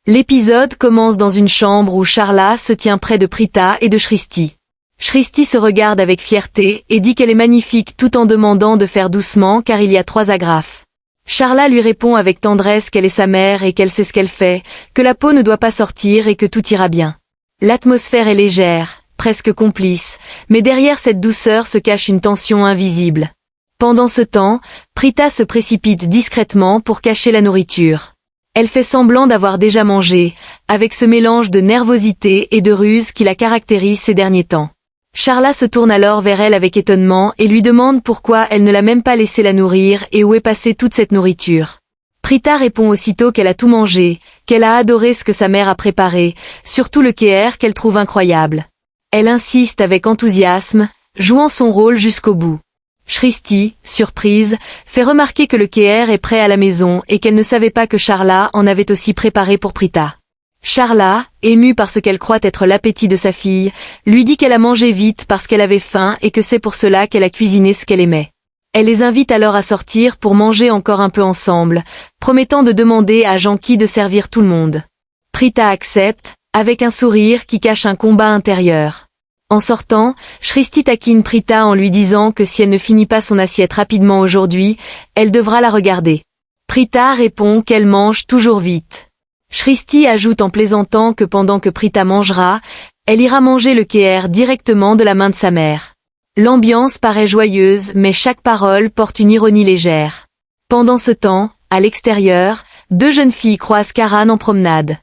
L'épisode commence dans une chambre où Charla se tient près de Prita et de Shristi. Shristi se regarde avec fierté et dit qu'elle est magnifique tout en demandant de faire doucement car il y a 3 agrafes. Charla lui répond avec tendresse qu'elle est sa mère et qu'elle sait ce qu'elle fait, que la peau ne doit pas sortir et que tout ira bien. L'atmosphère est légère, presque complice, mais derrière cette douceur se cache une tension invisible. Pendant ce temps, Prita se précipite discrètement pour cacher la nourriture. Elle fait semblant d'avoir déjà mangé, avec ce mélange de nervosité et de ruse qui la caractérise ces derniers temps. Charla se tourne alors vers elle avec étonnement et lui demande pourquoi elle ne l'a même pas laissé la nourrir et où est passée toute cette nourriture. Prita répond aussitôt qu'elle a tout mangé, qu'elle a adoré ce que sa mère a préparé, surtout le kéher qu'elle trouve incroyable. Elle insiste avec enthousiasme, jouant son rôle jusqu'au bout. Shristi, surprise, fait remarquer que le kéher est prêt à la maison et qu'elle ne savait pas que Charla en avait aussi préparé pour Prita. Charla, émue par ce qu'elle croit être l'appétit de sa fille, lui dit qu'elle a mangé vite parce qu'elle avait faim et que c'est pour cela qu'elle a cuisiné ce qu'elle aimait. Elle les invite alors à sortir pour manger encore un peu ensemble, promettant de demander à Janki de servir tout le monde. Prita accepte, avec un sourire qui cache un combat intérieur. En sortant, Shristi taquine Prita en lui disant que si elle ne finit pas son assiette rapidement aujourd'hui, elle devra la regarder. Prita répond qu'elle mange toujours vite. Shristi ajoute en plaisantant que pendant que Prita mangera, elle ira manger le kéher directement de la main de sa mère. L'ambiance paraît joyeuse mais chaque parole porte une ironie légère. Pendant ce temps, à l'extérieur, 2 jeunes filles croisent Karan en promenade.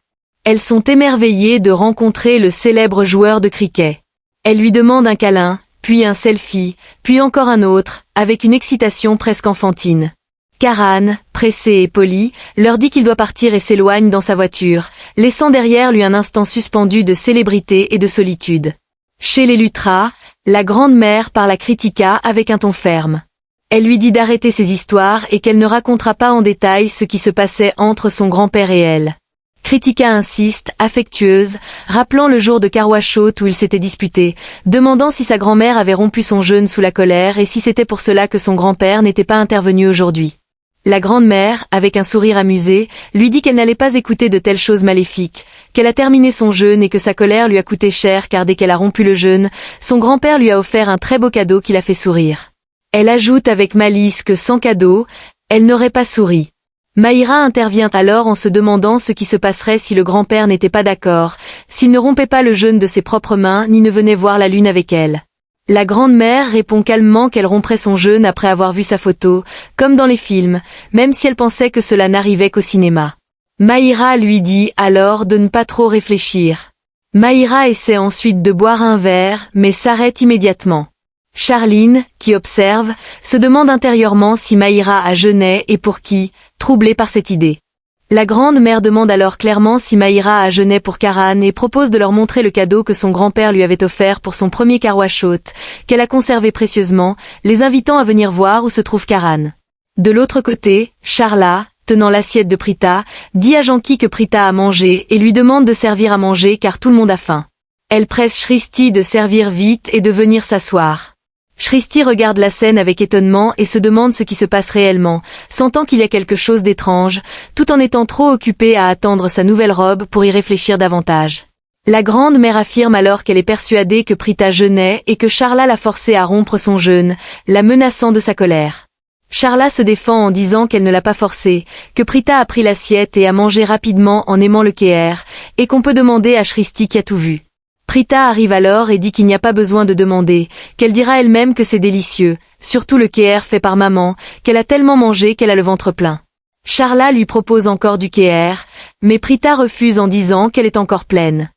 Elles sont émerveillées de rencontrer le célèbre joueur de cricket. Elles lui demandent un câlin, puis un selfie, puis encore un autre, avec une excitation presque enfantine. Karan, pressé et poli, leur dit qu'il doit partir et s'éloigne dans sa voiture, laissant derrière lui un instant suspendu de célébrité et de solitude. Chez les Lutra, la grande-mère parle à Kritika avec un ton ferme. Elle lui dit d'arrêter ses histoires et qu'elle ne racontera pas en détail ce qui se passait entre son grand-père et elle. Kritika insiste, affectueuse, rappelant le jour de Karwashot où ils s'étaient disputés, demandant si sa grand-mère avait rompu son jeûne sous la colère et si c'était pour cela que son grand-père n'était pas intervenu aujourd'hui. La grande-mère, avec un sourire amusé, lui dit qu'elle n'allait pas écouter de telles choses maléfiques, qu'elle a terminé son jeûne et que sa colère lui a coûté cher car dès qu'elle a rompu le jeûne, son grand-père lui a offert un très beau cadeau qui l'a fait sourire. Elle ajoute avec malice que sans cadeau, elle n'aurait pas souri. Maïra intervient alors en se demandant ce qui se passerait si le grand-père n'était pas d'accord, s'il ne rompait pas le jeûne de ses propres mains ni ne venait voir la lune avec elle. La grand-mère répond calmement qu'elle romprait son jeûne après avoir vu sa photo, comme dans les films, même si elle pensait que cela n'arrivait qu'au cinéma. Maïra lui dit alors de ne pas trop réfléchir. Maïra essaie ensuite de boire un verre, mais s'arrête immédiatement. Charline, qui observe, se demande intérieurement si Maïra a jeûné et pour qui, troublée par cette idée. La grande-mère demande alors clairement si Maïra a jeûné pour Karan et propose de leur montrer le cadeau que son grand-père lui avait offert pour son premier Karwashot, qu'elle a conservé précieusement, les invitant à venir voir où se trouve Karan. De l'autre côté, Charla, tenant l'assiette de Prita, dit à Janki que Prita a mangé et lui demande de servir à manger car tout le monde a faim. Elle presse Shristi de servir vite et de venir s'asseoir. Shristi regarde la scène avec étonnement et se demande ce qui se passe réellement, sentant qu'il y a quelque chose d'étrange, tout en étant trop occupée à attendre sa nouvelle robe pour y réfléchir davantage. La grande-mère affirme alors qu'elle est persuadée que Prita jeûnait et que Charla l'a forcée à rompre son jeûne, la menaçant de sa colère. Charla se défend en disant qu'elle ne l'a pas forcée, que Prita a pris l'assiette et a mangé rapidement en aimant le kéher, et qu'on peut demander à Shristi qui a tout vu. Prita arrive alors et dit qu'il n'y a pas besoin de demander, qu'elle dira elle-même que c'est délicieux, surtout le kéher fait par maman, qu'elle a tellement mangé qu'elle a le ventre plein. Charla lui propose encore du kéher, mais Prita refuse en disant qu'elle est encore pleine.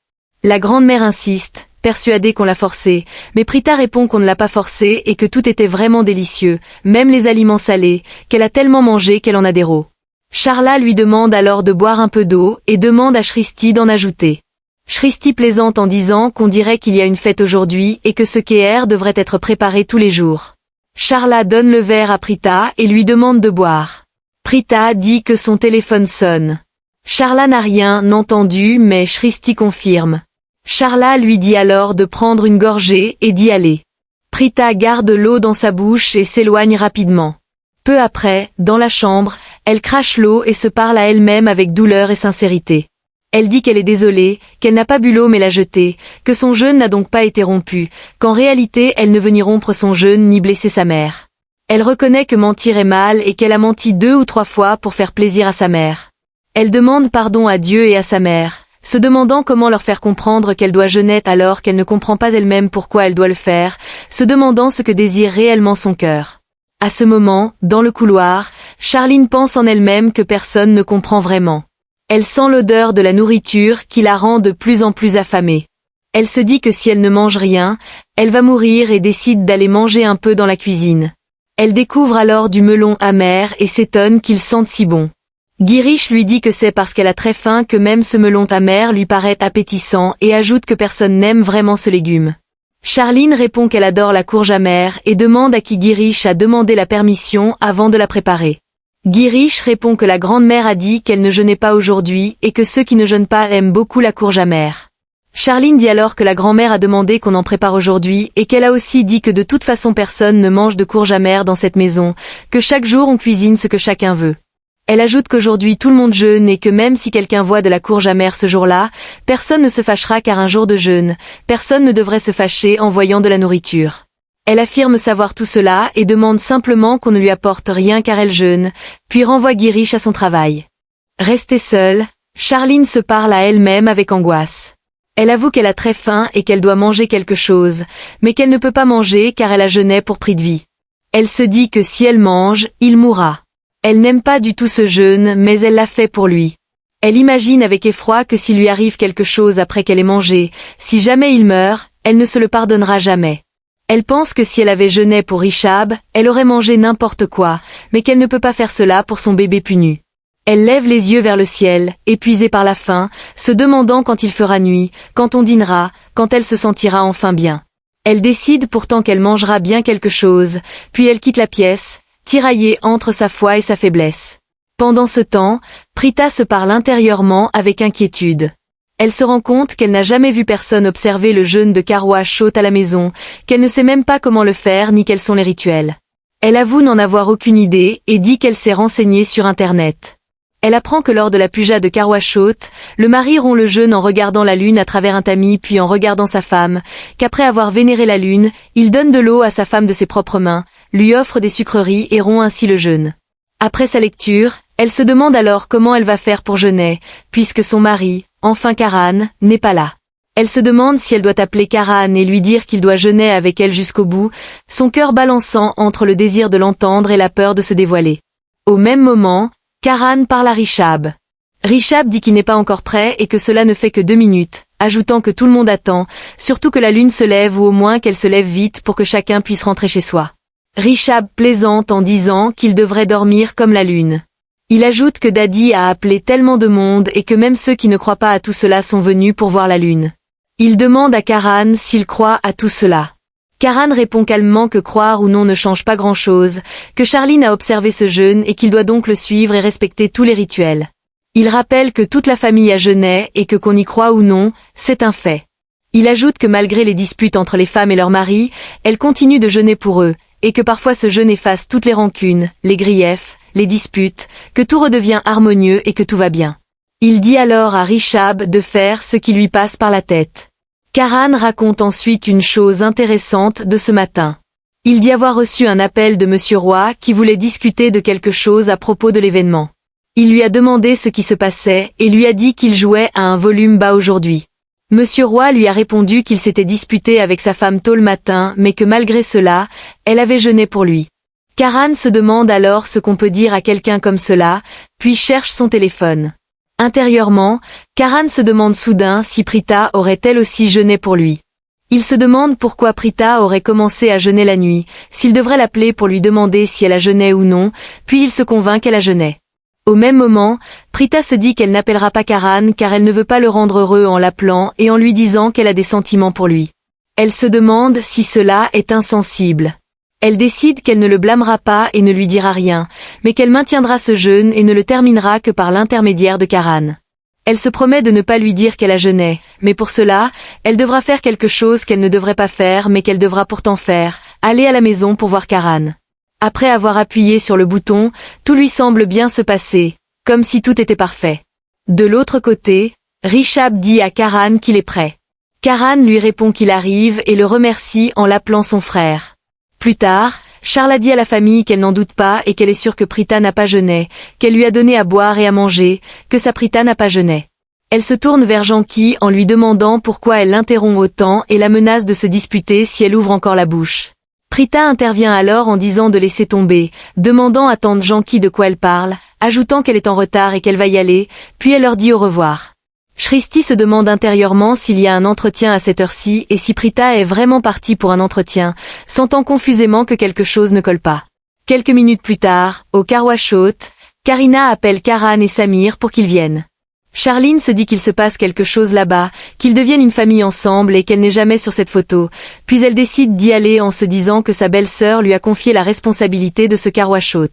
La grand-mère insiste, persuadée qu'on l'a forcée, mais Prita répond qu'on ne l'a pas forcée et que tout était vraiment délicieux, même les aliments salés, qu'elle a tellement mangé qu'elle en a des rots. Charla lui demande alors de boire un peu d'eau et demande à Shristi d'en ajouter. Shristi plaisante en disant qu'on dirait qu'il y a une fête aujourd'hui et que ce kéher devrait être préparé tous les jours. Charla donne le verre à Prita et lui demande de boire. Prita dit que son téléphone sonne. Charla n'a rien entendu mais Shristi confirme. Charla lui dit alors de prendre une gorgée et d'y aller. Prita garde l'eau dans sa bouche et s'éloigne rapidement. Peu après, dans la chambre, elle crache l'eau et se parle à elle-même avec douleur et sincérité. Elle dit qu'elle est désolée, qu'elle n'a pas bu l'eau mais l'a jetée, que son jeûne n'a donc pas été rompu, qu'en réalité elle ne veut ni rompre son jeûne ni blesser sa mère. Elle reconnaît que mentir est mal et qu'elle a menti 2 ou 3 fois pour faire plaisir à sa mère. Elle demande pardon à Dieu et à sa mère, se demandant comment leur faire comprendre qu'elle doit jeûner alors qu'elle ne comprend pas elle-même pourquoi elle doit le faire, se demandant ce que désire réellement son cœur. À ce moment, dans le couloir, Charline pense en elle-même que personne ne comprend vraiment. Elle sent l'odeur de la nourriture qui la rend de plus en plus affamée. Elle se dit que si elle ne mange rien, elle va mourir et décide d'aller manger un peu dans la cuisine. Elle découvre alors du melon amer et s'étonne qu'il sente si bon. Guirish lui dit que c'est parce qu'elle a très faim que même ce melon amer lui paraît appétissant et ajoute que personne n'aime vraiment ce légume. Charline répond qu'elle adore la courge amère et demande à qui Guirish a demandé la permission avant de la préparer. Guirish répond que la grand-mère a dit qu'elle ne jeûnait pas aujourd'hui et que ceux qui ne jeûnent pas aiment beaucoup la courge amère. Charline dit alors que la grand-mère a demandé qu'on en prépare aujourd'hui et qu'elle a aussi dit que de toute façon personne ne mange de courge amère dans cette maison, que chaque jour on cuisine ce que chacun veut. Elle ajoute qu'aujourd'hui tout le monde jeûne et que même si quelqu'un voit de la courge amère ce jour-là, personne ne se fâchera car un jour de jeûne, personne ne devrait se fâcher en voyant de la nourriture. Elle affirme savoir tout cela et demande simplement qu'on ne lui apporte rien car elle jeûne, puis renvoie Guirish à son travail. Restée seule, Charline se parle à elle-même avec angoisse. Elle avoue qu'elle a très faim et qu'elle doit manger quelque chose, mais qu'elle ne peut pas manger car elle a jeûné pour prix de vie. Elle se dit que si elle mange, il mourra. Elle n'aime pas du tout ce jeûne mais elle l'a fait pour lui. Elle imagine avec effroi que s'il lui arrive quelque chose après qu'elle ait mangé, si jamais il meurt, elle ne se le pardonnera jamais. Elle pense que si elle avait jeûné pour Rishab, elle aurait mangé n'importe quoi, mais qu'elle ne peut pas faire cela pour son bébé punu. Elle lève les yeux vers le ciel, épuisée par la faim, se demandant quand il fera nuit, quand on dînera, quand elle se sentira enfin bien. Elle décide pourtant qu'elle mangera bien quelque chose, puis elle quitte la pièce, tiraillée entre sa foi et sa faiblesse. Pendant ce temps, Prita se parle intérieurement avec inquiétude. Elle se rend compte qu'elle n'a jamais vu personne observer le jeûne de Karwa Chauth à la maison, qu'elle ne sait même pas comment le faire ni quels sont les rituels. Elle avoue n'en avoir aucune idée et dit qu'elle s'est renseignée sur Internet. Elle apprend que lors de la puja de Karwa Chauth, le mari rompt le jeûne en regardant la lune à travers un tamis puis en regardant sa femme, qu'après avoir vénéré la lune, il donne de l'eau à sa femme de ses propres mains, lui offre des sucreries et rompt ainsi le jeûne. Après sa lecture, elle se demande alors comment elle va faire pour jeûner, puisque son mari, enfin Karan, n'est pas là. Elle se demande si elle doit appeler Karan et lui dire qu'il doit jeûner avec elle jusqu'au bout, son cœur balançant entre le désir de l'entendre et la peur de se dévoiler. Au même moment, Karan parle à Rishab. Rishab dit qu'il n'est pas encore prêt et que cela ne fait que 2 minutes, ajoutant que tout le monde attend, surtout que la lune se lève ou au moins qu'elle se lève vite pour que chacun puisse rentrer chez soi. Rishab plaisante en disant qu'il devrait dormir comme la lune. Il ajoute que Daddy a appelé tellement de monde et que même ceux qui ne croient pas à tout cela sont venus pour voir la lune. Il demande à Karan s'il croit à tout cela. Karan répond calmement que croire ou non ne change pas grand-chose, que Charline a observé ce jeûne et qu'il doit donc le suivre et respecter tous les rituels. Il rappelle que toute la famille a jeûné et que qu'on y croit ou non, c'est un fait. Il ajoute que malgré les disputes entre les femmes et leurs maris, elles continuent de jeûner pour eux, et que parfois ce jeûne efface toutes les rancunes, les griefs, les disputes, que tout redevient harmonieux et que tout va bien. Il dit alors à Rishab de faire ce qui lui passe par la tête. Karan raconte ensuite une chose intéressante de ce matin. Il dit avoir reçu un appel de Monsieur Roy qui voulait discuter de quelque chose à propos de l'événement. Il lui a demandé ce qui se passait et lui a dit qu'il jouait à un volume bas aujourd'hui. Monsieur Roy lui a répondu qu'il s'était disputé avec sa femme tôt le matin mais que malgré cela, elle avait jeûné pour lui. Karan se demande alors ce qu'on peut dire à quelqu'un comme cela, puis cherche son téléphone. Intérieurement, Karan se demande soudain si Prita aurait elle aussi jeûné pour lui. Il se demande pourquoi Prita aurait commencé à jeûner la nuit, s'il devrait l'appeler pour lui demander si elle a jeûné ou non, puis il se convainc qu'elle a jeûné. Au même moment, Prita se dit qu'elle n'appellera pas Karan car elle ne veut pas le rendre heureux en l'appelant et en lui disant qu'elle a des sentiments pour lui. Elle se demande si cela est insensible. Elle décide qu'elle ne le blâmera pas et ne lui dira rien, mais qu'elle maintiendra ce jeûne et ne le terminera que par l'intermédiaire de Karan. Elle se promet de ne pas lui dire qu'elle a jeûné, mais pour cela, elle devra faire quelque chose qu'elle ne devrait pas faire mais qu'elle devra pourtant faire, aller à la maison pour voir Karan. Après avoir appuyé sur le bouton, tout lui semble bien se passer, comme si tout était parfait. De l'autre côté, Rishab dit à Karan qu'il est prêt. Karan lui répond qu'il arrive et le remercie en l'appelant son frère. Plus tard, Charla dit à la famille qu'elle n'en doute pas et qu'elle est sûre que Prita n'a pas jeûné, qu'elle lui a donné à boire et à manger, que sa Prita n'a pas jeûné. Elle se tourne vers Janki en lui demandant pourquoi elle l'interrompt autant et la menace de se disputer si elle ouvre encore la bouche. Prita intervient alors en disant de laisser tomber, demandant à tante Janki de quoi elle parle, ajoutant qu'elle est en retard et qu'elle va y aller, puis elle leur dit au revoir. Shristi se demande intérieurement s'il y a un entretien à cette heure-ci et si Prita est vraiment partie pour un entretien, sentant confusément que quelque chose ne colle pas. Quelques minutes plus tard, au Karwashot, Karina appelle Karan et Samir pour qu'ils viennent. Charline se dit qu'il se passe quelque chose là-bas, qu'ils deviennent une famille ensemble et qu'elle n'est jamais sur cette photo, puis elle décide d'y aller en se disant que sa belle-sœur lui a confié la responsabilité de ce Karwashot.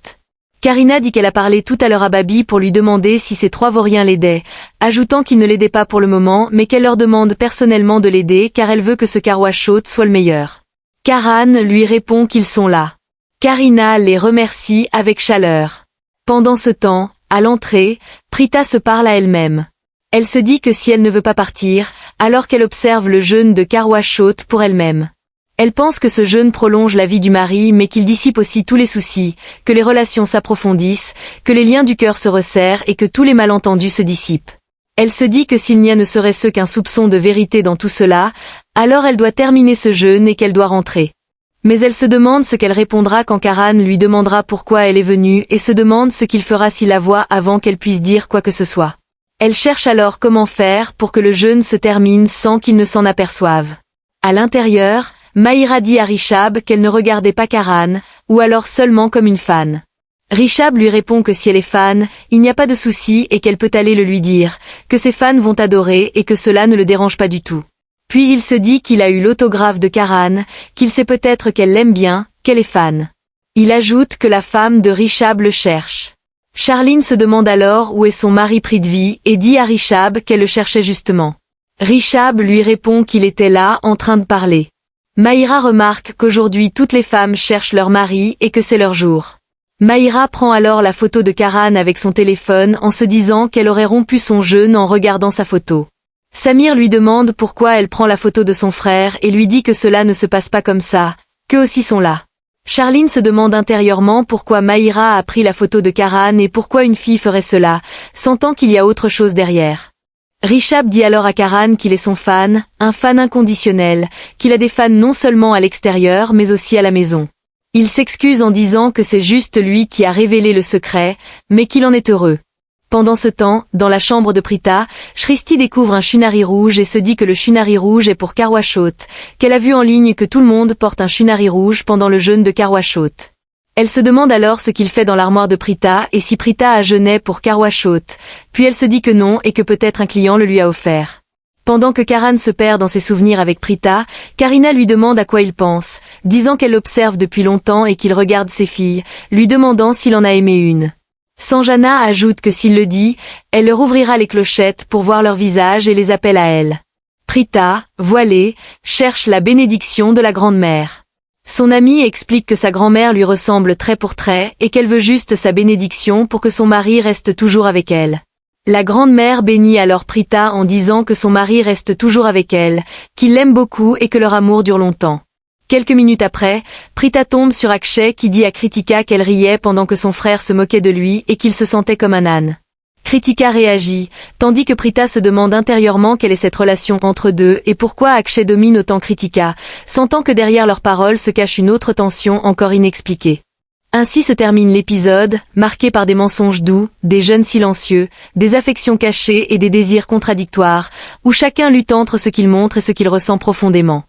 Karina dit qu'elle a parlé tout à l'heure à Babi pour lui demander si ces 3 vauriens l'aidaient, ajoutant qu'ils ne l'aidaient pas pour le moment mais qu'elle leur demande personnellement de l'aider car elle veut que ce Karwashot soit le meilleur. Karan lui répond qu'ils sont là. Karina les remercie avec chaleur. Pendant ce temps, à l'entrée, Prita se parle à elle-même. Elle se dit que si elle ne veut pas partir, alors qu'elle observe le jeûne de Karwashot pour elle-même. Elle pense que ce jeûne prolonge la vie du mari mais qu'il dissipe aussi tous les soucis, que les relations s'approfondissent, que les liens du cœur se resserrent et que tous les malentendus se dissipent. Elle se dit que s'il n'y a ne serait-ce qu'un soupçon de vérité dans tout cela, alors elle doit terminer ce jeûne et qu'elle doit rentrer. Mais elle se demande ce qu'elle répondra quand Karan lui demandera pourquoi elle est venue et se demande ce qu'il fera s'il la voit avant qu'elle puisse dire quoi que ce soit. Elle cherche alors comment faire pour que le jeûne se termine sans qu'il ne s'en aperçoive. À l'intérieur, Mahira dit à Rishab qu'elle ne regardait pas Karan, ou alors seulement comme une fan. Rishab lui répond que si elle est fan, il n'y a pas de souci et qu'elle peut aller le lui dire, que ses fans vont adorer et que cela ne le dérange pas du tout. Puis il se dit qu'il a eu l'autographe de Karan, qu'il sait peut-être qu'elle l'aime bien, qu'elle est fan. Il ajoute que la femme de Rishab le cherche. Charline se demande alors où est son mari Prithvi et dit à Rishab qu'elle le cherchait justement. Rishab lui répond qu'il était là en train de parler. Mahira remarque qu'aujourd'hui toutes les femmes cherchent leur mari et que c'est leur jour. Mahira prend alors la photo de Karan avec son téléphone en se disant qu'elle aurait rompu son jeûne en regardant sa photo. Samir lui demande pourquoi elle prend la photo de son frère et lui dit que cela ne se passe pas comme ça, qu'eux aussi sont là. Charline se demande intérieurement pourquoi Mahira a pris la photo de Karan et pourquoi une fille ferait cela, sentant qu'il y a autre chose derrière. Rishab dit alors à Karan qu'il est son fan, un fan inconditionnel, qu'il a des fans non seulement à l'extérieur mais aussi à la maison. Il s'excuse en disant que c'est juste lui qui a révélé le secret, mais qu'il en est heureux. Pendant ce temps, dans la chambre de Prita, Shristi découvre un shunari rouge et se dit que le shunari rouge est pour Karwashot, qu'elle a vu en ligne que tout le monde porte un shunari rouge pendant le jeûne de Karwashot. Elle se demande alors ce qu'il fait dans l'armoire de Prita et si Prita a jeûné pour Karwashot, puis elle se dit que non et que peut-être un client le lui a offert. Pendant que Karan se perd dans ses souvenirs avec Prita, Karina lui demande à quoi il pense, disant qu'elle l'observe depuis longtemps et qu'il regarde ses filles, lui demandant s'il en a aimé une. Sanjana ajoute que s'il le dit, elle leur ouvrira les clochettes pour voir leur visage et les appelle à elle. Prita, voilée, cherche la bénédiction de la grande-mère. Son amie explique que sa grand-mère lui ressemble trait pour trait et qu'elle veut juste sa bénédiction pour que son mari reste toujours avec elle. La grande-mère bénit alors Prita en disant que son mari reste toujours avec elle, qu'il l'aime beaucoup et que leur amour dure longtemps. Quelques minutes après, Prita tombe sur Akshay qui dit à Kritika qu'elle riait pendant que son frère se moquait de lui et qu'il se sentait comme un âne. Kritika réagit, tandis que Prita se demande intérieurement quelle est cette relation entre deux et pourquoi Akshay domine autant Kritika, sentant que derrière leurs paroles se cache une autre tension encore inexpliquée. Ainsi se termine l'épisode, marqué par des mensonges doux, des jeûnes silencieux, des affections cachées et des désirs contradictoires, où chacun lutte entre ce qu'il montre et ce qu'il ressent profondément.